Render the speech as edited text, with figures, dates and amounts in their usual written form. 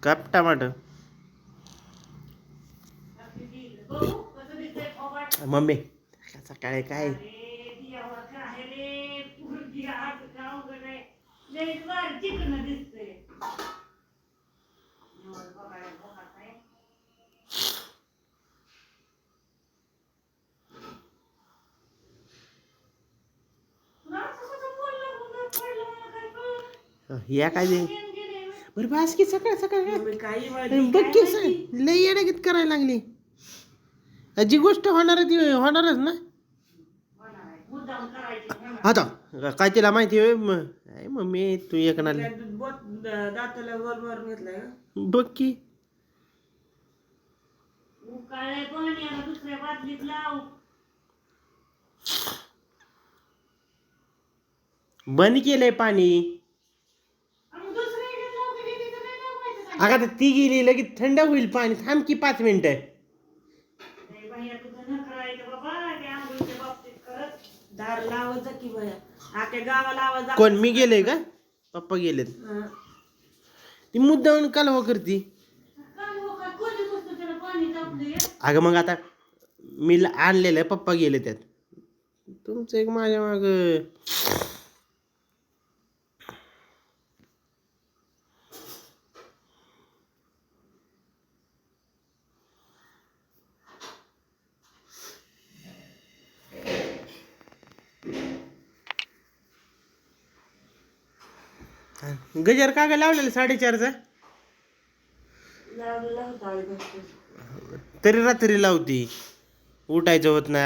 काप टमाटर. मम्मी सकाळी काय या काय दे बरं बास की सकाळ सकाळ बघ की लय येण्यागीत करायला लागली. जी गोष्ट होणार ती होणारच ना. आता काय तिला माहिती होय मम्मी तू एक ना दाताला वर घेतलाय बघ की दुसऱ्या बाटलीत लाव. बंद केलंय पाणी. अगं ती गेली लगेच थंड होईल पाणी. थांब की 5 मिनिटं. दार लावायचं की बया आख्या गावाला आवाज. कोण मी गेले का पप्पा गेलेत. ती मुद्दाहून कालवा करती. अगं मग आता मी आणलेलं पप्पा गेले त्यात. तुमचं एक माझ्या माग गजर का ग लावलेलं 4:30चा. तरी रात्री लावती उठायचं होत नाही.